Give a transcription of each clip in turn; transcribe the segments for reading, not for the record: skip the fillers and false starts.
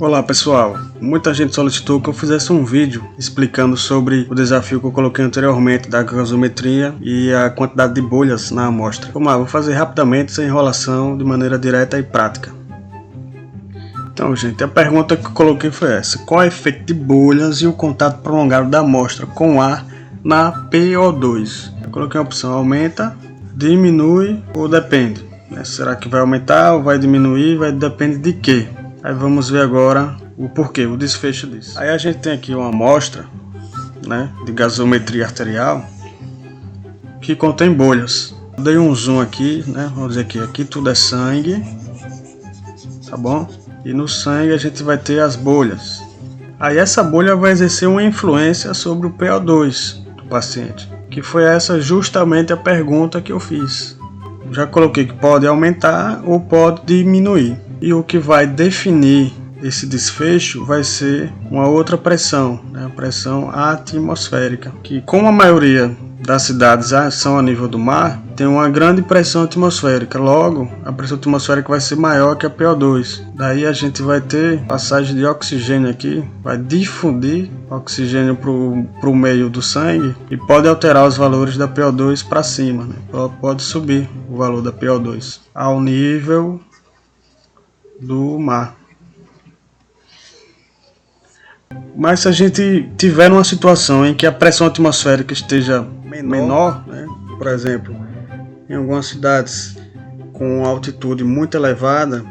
Olá pessoal, muita gente solicitou que eu fizesse um vídeo explicando sobre o desafio que eu coloquei anteriormente da gasometria e a quantidade de bolhas na amostra. Vou fazer rapidamente, sem enrolação, de maneira direta e prática. Então gente, a pergunta que eu coloquei foi essa: qual é o efeito de bolhas e o contato prolongado da amostra com ar na PO2? Eu coloquei a opção aumenta, diminui ou depende. Será que vai aumentar ou vai diminuir? Depende de quê? Aí vamos ver agora o porquê, o desfecho disso. Aí a gente tem aqui uma amostra, de gasometria arterial que contém bolhas. Dei um zoom aqui, vamos dizer que aqui tudo é sangue, tá bom? E no sangue a gente vai ter as bolhas. Aí essa bolha vai exercer uma influência sobre o PO2 do paciente, que foi essa justamente a pergunta que eu fiz. Já coloquei que pode aumentar ou pode diminuir. E o que vai definir esse desfecho vai ser uma outra pressão, a pressão atmosférica, que como a maioria das cidades são a nível do mar, tem uma grande pressão atmosférica. Logo, a pressão atmosférica vai ser maior que a PO2. Daí a gente vai ter passagem de oxigênio aqui, vai difundir oxigênio para o meio do sangue e pode alterar os valores da PO2 para cima. Pode subir o valor da PO2 ao nível do mar. Mas se a gente tiver uma situação em que a pressão atmosférica esteja menor, por exemplo, em algumas cidades com altitude muito elevada,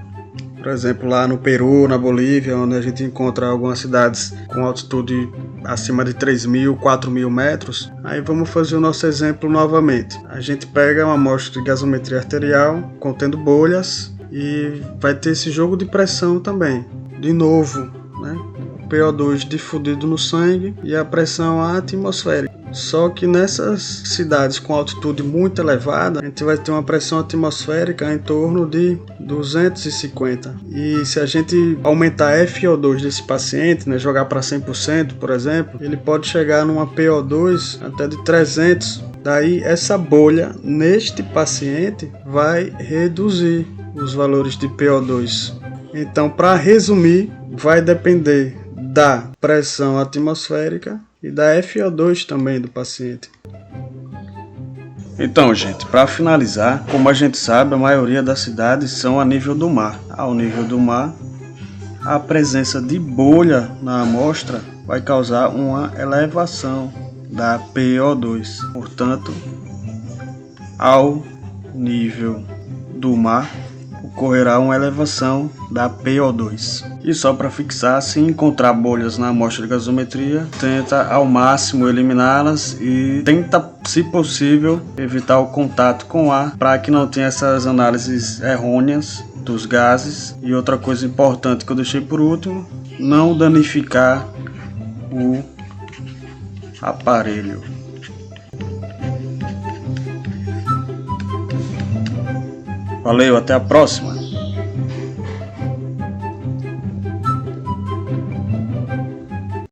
por exemplo lá no Peru, na Bolívia, onde a gente encontra algumas cidades com altitude acima de 3.000, 4.000 metros, aí vamos fazer o nosso exemplo novamente. A gente pega uma amostra de gasometria arterial contendo bolhas e vai ter esse jogo de pressão também. De novo, o PO2 difundido no sangue e a pressão atmosférica. Só que nessas cidades com altitude muito elevada, a gente vai ter uma pressão atmosférica em torno de 250. E se a gente aumentar a FO2 desse paciente, jogar para 100%, por exemplo, ele pode chegar numa PO2 até de 300. Daí essa bolha neste paciente vai reduzir os valores de PO2. Então, para resumir, vai depender da pressão atmosférica e da FO2 também do paciente. Então, gente, para finalizar, como a gente sabe, a maioria das cidades são a nível do mar. Ao nível do mar, a presença de bolha na amostra vai causar uma elevação da PO2. Portanto, ao nível do mar, ocorrerá uma elevação da PO2. E só para fixar, se encontrar bolhas na amostra de gasometria, tenta ao máximo eliminá-las e tenta, se possível, evitar o contato com o ar para que não tenha essas análises errôneas dos gases. E outra coisa importante que eu deixei por último, não danificar o aparelho. Valeu, até a próxima!